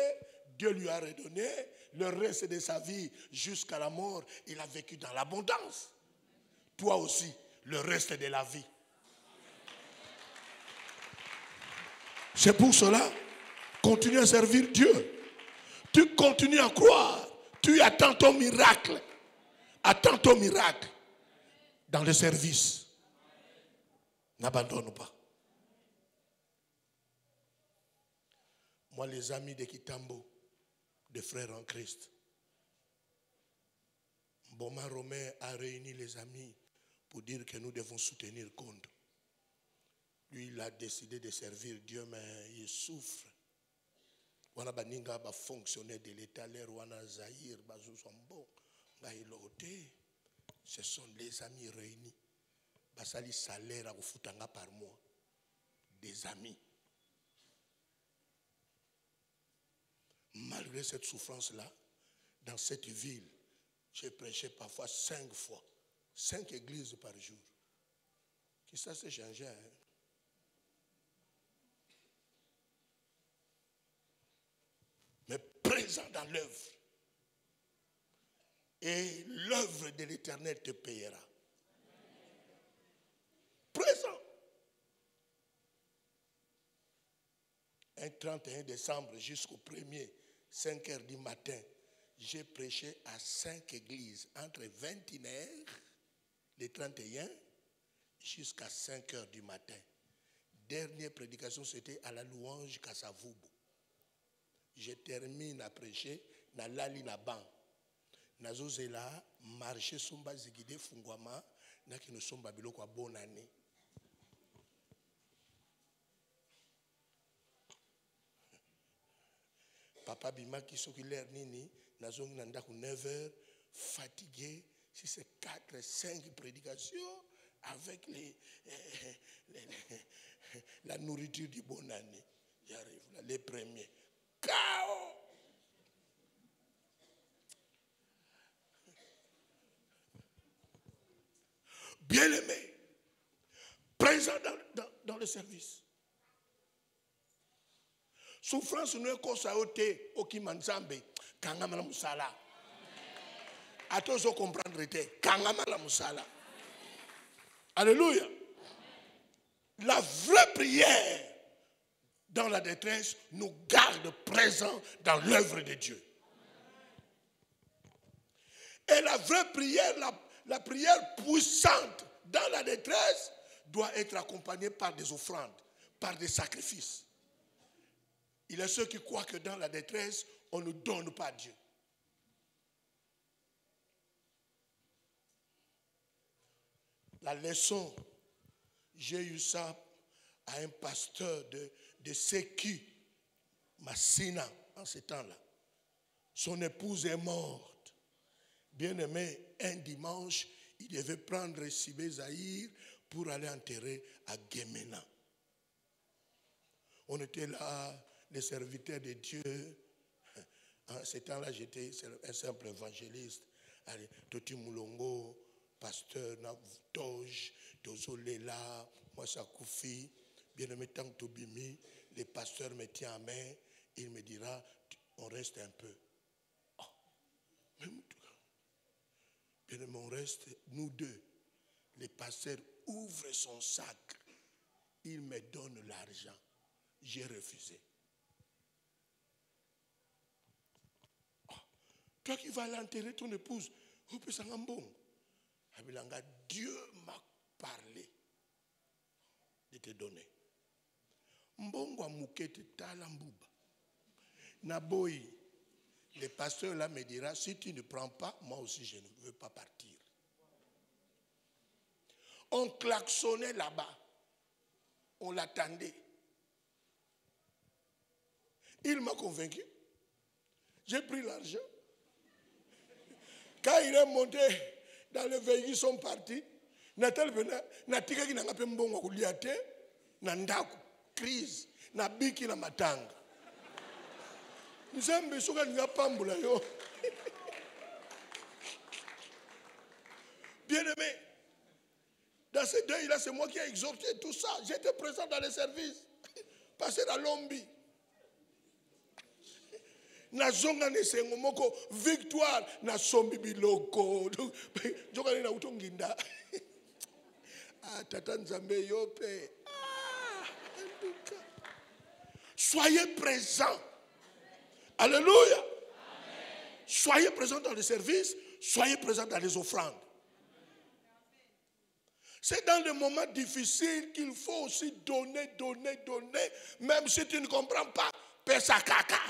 Dieu lui a redonné, le reste de sa vie jusqu'à la mort, il a vécu dans l'abondance. Toi aussi, le reste de la vie. C'est pour cela, continue à servir Dieu. Tu continues à croire, tu attends ton miracle. Attends ton miracle dans le service. N'abandonne pas. Moi, les amis de Kitambo, des frères en Christ, Boma Romain a réuni les amis pour dire que nous devons soutenir Kondo. Lui, il a décidé de servir Dieu, mais il souffre. Wana baninga ba fonctionnaire de l'État, l'air wana Zahir, bazo sombo, ngailoté. Ce sont les amis réunis. Basali salaire à Ufutanga par mois. Des amis. Malgré cette souffrance-là, dans cette ville, j'ai prêché parfois 5 fois. 5 églises par jour. Qui ça s'est changé, hein? Mais présent dans l'œuvre. Et l'œuvre de l'Éternel te payera. Présent. Un 31 décembre jusqu'au 1er, 5 heures du matin, j'ai prêché à 5 églises entre 21h, le 31, jusqu'à 5 heures du matin. Dernière prédication, c'était à la louange Kassavubu. Je termine à prêcher, na lali na ban. Nazozela, marché somba zigide fungwama, na ki no somba biloko a bonne année. Papa Bima qui s'occupe nini, nazongi nanda ku 9h, fatigué, si c'est 4, 5 prédications, avec la nourriture du bonne année. J'arrive là, les premiers. Chaos! Bien-aimé, présent dans le service. Souffrance ne kosa ote okimanzambe kangama la musala. Atozo comprendre te kangama la musala. Alléluia. La vraie prière dans la détresse nous garde présents dans l'œuvre de Dieu. Et la vraie prière, la prière puissante dans la détresse doit être accompagnée par des offrandes, par des sacrifices. Il y a ceux qui croient que dans la détresse, on ne donne pas à Dieu. La leçon, j'ai eu ça à un pasteur de Sécu, Massina, en ce temps-là. Son épouse est morte. Bien-aimé, un dimanche, il devait prendre Sibé Zahir pour aller enterrer à Guémena. On était là, les serviteurs de Dieu. En ce temps-là, j'étais un simple évangéliste. Allez, Toti Moulongo, pasteur Navtoj, Tozolela, Mwasa Koufi, bien-aimé Tang Tobimi, les pasteurs me tiennent à main, il me dira, on reste un peu. Oh, même bien-aimé, on reste, nous deux. Les pasteurs ouvrent son sac, il me donne l'argent. J'ai refusé. Oh, toi qui vas l'enterrer ton épouse, Dieu m'a parlé de te donner. Mbongwa mukete tala mbuba. Naboyi. Le pasteur là me dira, si tu ne prends pas, moi aussi je ne veux pas partir. On klaxonnait là-bas. On l'attendait. Il m'a convaincu. J'ai pris l'argent. Quand il est monté dans le véhicule, ils sont partis. Natal vena, natika ki nanga pembongo kuliate, nandaku, crise, nabiki na matanga. Nzambe soka nga pambula yo. Bien aimé, dans ce deuil-là, c'est moi qui ai exhorté tout ça. J'étais présent dans les services. Passé dans l'ombi. Na zonga ne sengo moko victoire na sombi biloko. Jokani na utonginda. Ah tata nzambe yope. Soyez présents. Alléluia. Soyez présents dans les services, soyez présents dans les offrandes. C'est dans les moments difficiles qu'il faut aussi donner, même si tu ne comprends pas, pesa kaka.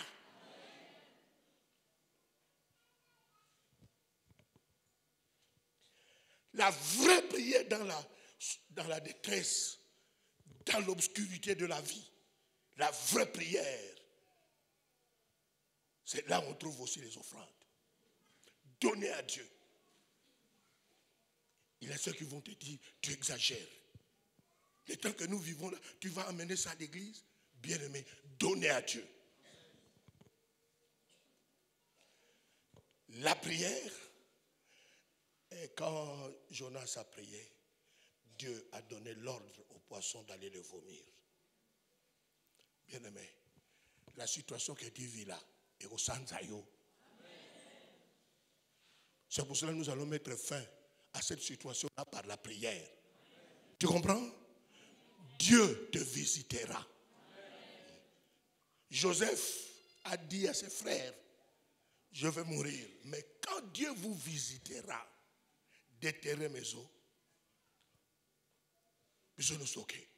La vraie prière dans la détresse, dans l'obscurité de la vie, la vraie prière, c'est là où on trouve aussi les offrandes. Donner à Dieu. Il y a ceux qui vont te dire, tu exagères. Le temps que nous vivons là, tu vas amener ça à l'église. Bien aimé, donner à Dieu. La prière, et quand Jonas a prié, Dieu a donné l'ordre aux poissons d'aller le vomir. Bien aimé, la situation que tu vis là, est au Sanzayo. C'est pour cela que nous allons mettre fin à cette situation-là par la prière. Tu comprends? Dieu te visitera. Joseph a dit à ses frères, je vais mourir, mais quand Dieu vous visitera, déterrez mes os. Je nous soquer.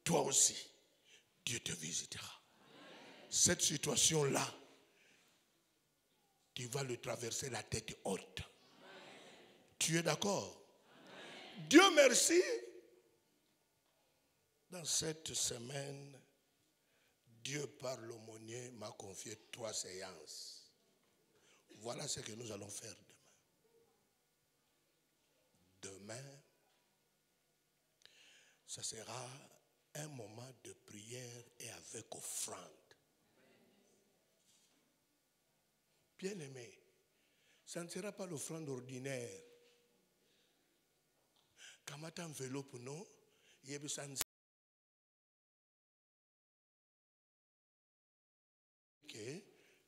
Toi aussi, Dieu te visitera. Cette situation-là, tu vas le traverser la tête haute. Tu es d'accord? Dieu merci. Dans cette semaine, Dieu par l'aumônier m'a confié 3 séances. Voilà ce que nous allons faire demain. Demain, ce sera un moment de prière et avec offrande. Bien aimé, ça ne sera pas l'offrande ordinaire. Kamata enveloppe non, que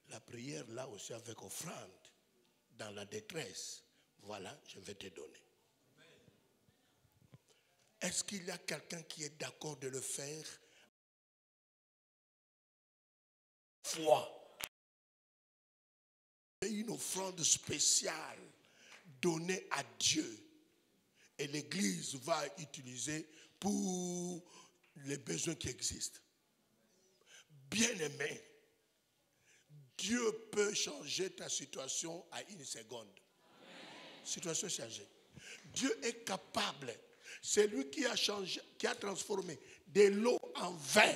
la prière là aussi avec offrande, dans la détresse, voilà, je vais te donner. Est-ce qu'il y a quelqu'un qui est d'accord de le faire? Foi. Une offrande spéciale donnée à Dieu et l'Église va utiliser pour les besoins qui existent. Bien-aimé, Dieu peut changer ta situation à une seconde. Situation changée. Dieu est capable. C'est lui qui a changé, qui a transformé de l'eau en vin.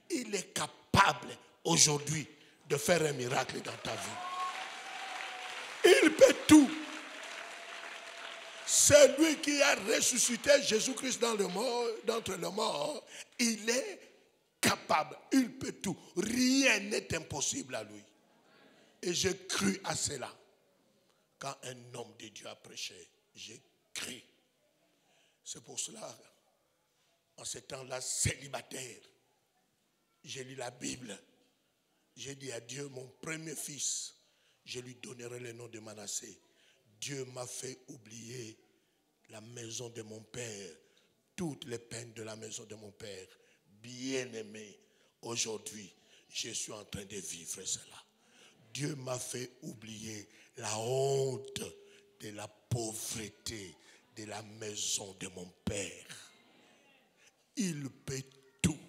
Il est capable aujourd'hui de faire un miracle dans ta vie. Il peut tout. C'est lui qui a ressuscité Jésus-Christ d'entre les morts. Il est capable. Il peut tout. Rien n'est impossible à lui. Et j'ai cru à cela. Quand un homme de Dieu a prêché, j'ai cru. C'est pour cela, en ce temps-là, célibataire, j'ai lu la Bible. J'ai dit à Dieu, mon premier fils, je lui donnerai le nom de Manassé. Dieu m'a fait oublier la maison de mon père, toutes les peines de la maison de mon père. Bien-aimé, aujourd'hui, je suis en train de vivre cela. Dieu m'a fait oublier la honte de la pauvreté de la maison de mon père. Il peut tout.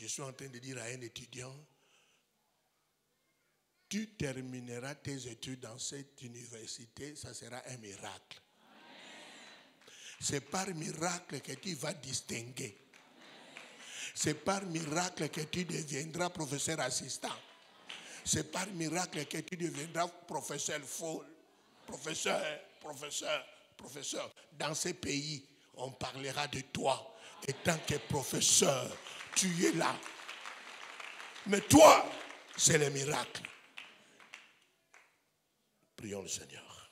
Je suis en train de dire à un étudiant, tu termineras tes études dans cette université, ça sera un miracle. C'est par miracle que tu vas distinguer. C'est par miracle que tu deviendras professeur assistant. C'est par miracle que tu deviendras professeur full. Professeur. Dans ces pays, on parlera de toi. Et tant que professeur, tu es là. Mais toi, c'est le miracle. Prions le Seigneur.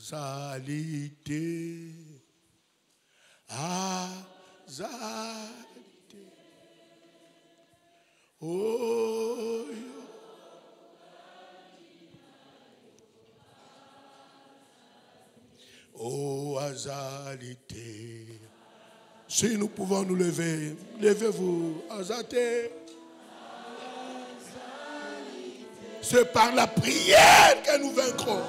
Azalité. Oh, oh, azalité. Si nous pouvons nous lever, levez-vous, azalité. C'est par la prière que nous vaincrons.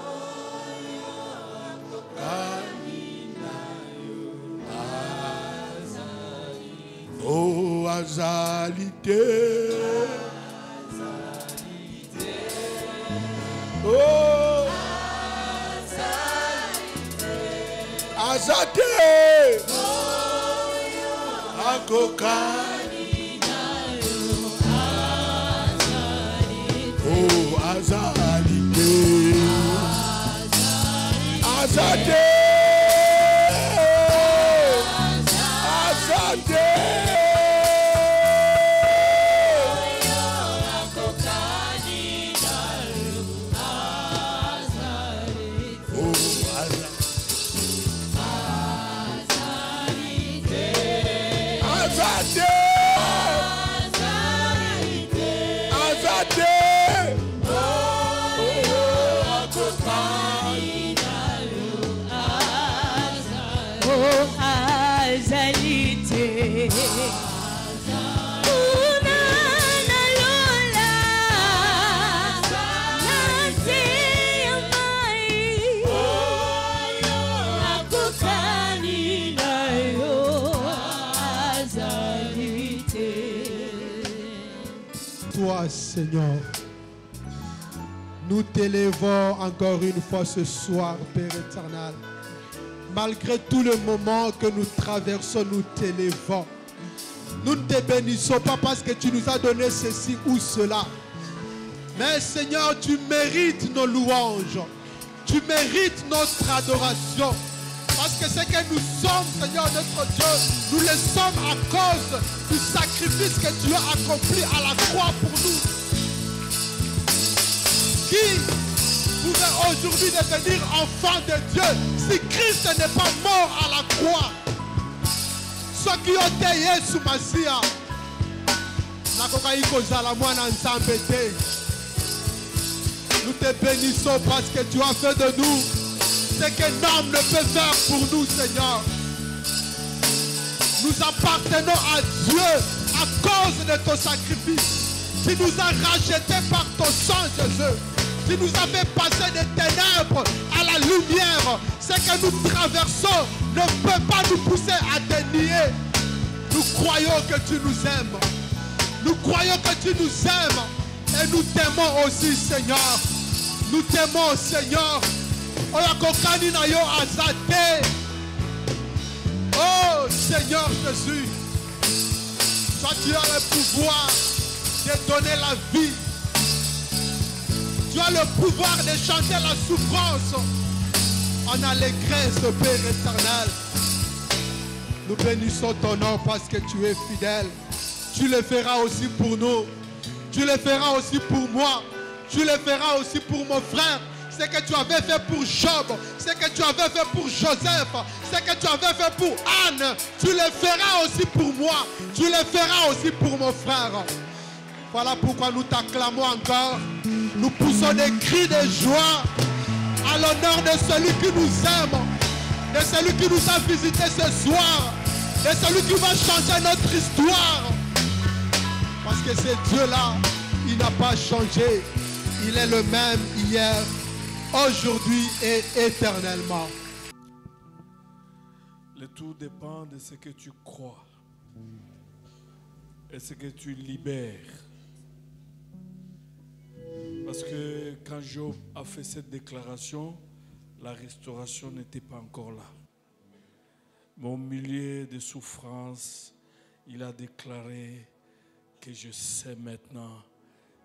Oh, azalité. Oh, azalité. Oh, azalité. Azalité. Toi, Seigneur, nous t'élèvons encore une fois ce soir, Père éternel. Malgré tout le moment que nous traversons, nous t'élèvons. Nous ne te bénissons pas parce que tu nous as donné ceci ou cela. Mais Seigneur, tu mérites nos louanges. Tu mérites notre adoration. Parce que ce que nous sommes, Seigneur notre Dieu, nous le sommes à cause du sacrifice que tu as accompli à la croix pour nous. Qui pouvait aujourd'hui devenir enfant de Dieu si Christ n'est pas mort à la croix? Ceux qui ont été sous Masia, nous te bénissons parce que tu as fait de nous ce qu'un homme ne peut faire pour nous, Seigneur. Nous appartenons à Dieu à cause de ton sacrifice. Tu nous as rachetés par ton sang, Jésus. Tu nous as fait passer des ténèbres à la lumière. Ce que nous traversons ne peut pas nous pousser à te nier. Nous croyons que tu nous aimes. Nous croyons que tu nous aimes. Et nous t'aimons aussi, Seigneur. Nous t'aimons, Seigneur. Oh Seigneur Jésus, toi tu as le pouvoir de donner la vie. Tu as le pouvoir de changer la souffrance en allégresse, Père éternel. Nous bénissons ton nom parce que tu es fidèle. Tu le feras aussi pour nous. Tu le feras aussi pour moi. Tu le feras aussi pour mon frère. Ce que tu avais fait pour Job, ce que tu avais fait pour Joseph, ce que tu avais fait pour Anne, tu le feras aussi pour moi. Tu le feras aussi pour mon frère. Voilà pourquoi nous t'acclamons encore. Nous poussons des cris de joie à l'honneur de celui qui nous aime, de celui qui nous a visités ce soir, de celui qui va changer notre histoire. Parce que ce Dieu-là, il n'a pas changé. Il est le même hier, aujourd'hui et éternellement. Le tout dépend de ce que tu crois et ce que tu libères. Parce que quand Job a fait cette déclaration, la restauration n'était pas encore là. Mais au milieu de souffrances, il a déclaré que je sais maintenant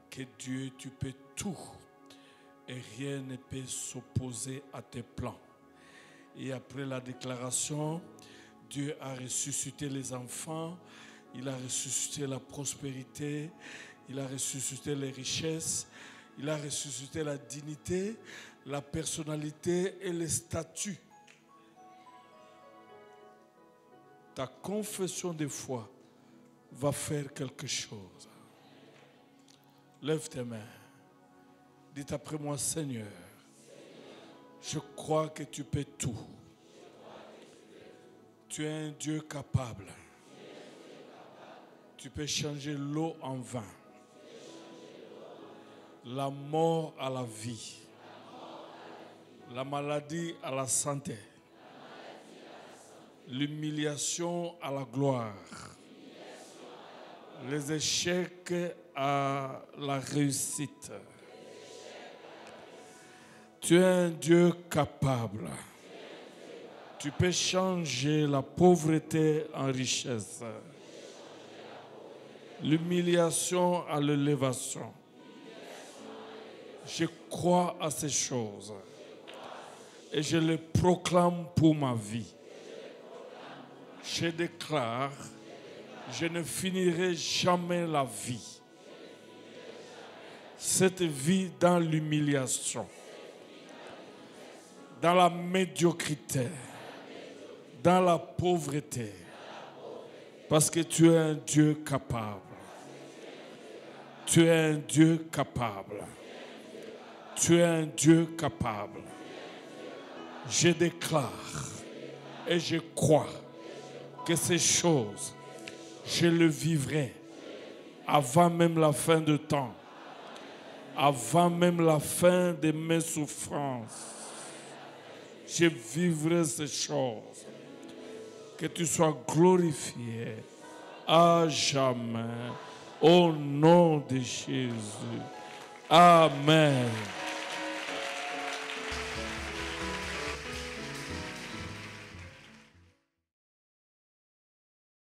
que Dieu, tu peux tout et rien ne peut s'opposer à tes plans. Et après la déclaration, Dieu a ressuscité les enfants, il a ressuscité la prospérité, il a ressuscité les richesses, il a ressuscité la dignité, la personnalité et les statuts. Ta confession de foi va faire quelque chose. Lève tes mains. Dites après moi, Seigneur, je crois que tu peux tout. Tu es un Dieu capable. Tu peux changer l'eau en vin, la mort à la vie, la maladie à la santé, l'humiliation à la gloire, les échecs à la réussite. Tu es un Dieu capable. Tu peux changer la pauvreté en richesse, l'humiliation à l'élévation. Je crois à ces choses et je les proclame pour ma vie. Je déclare, je ne finirai jamais la vie. Cette vie dans l'humiliation, dans la médiocrité, dans la pauvreté, parce que tu es un Dieu capable. Tu es un Dieu capable. Tu es un Dieu capable. Je déclare et je crois que ces choses, je le vivrai avant même la fin du temps, avant même la fin de mes souffrances. Je vivrai ces choses. Que tu sois glorifié à jamais au nom de Jésus. Amen.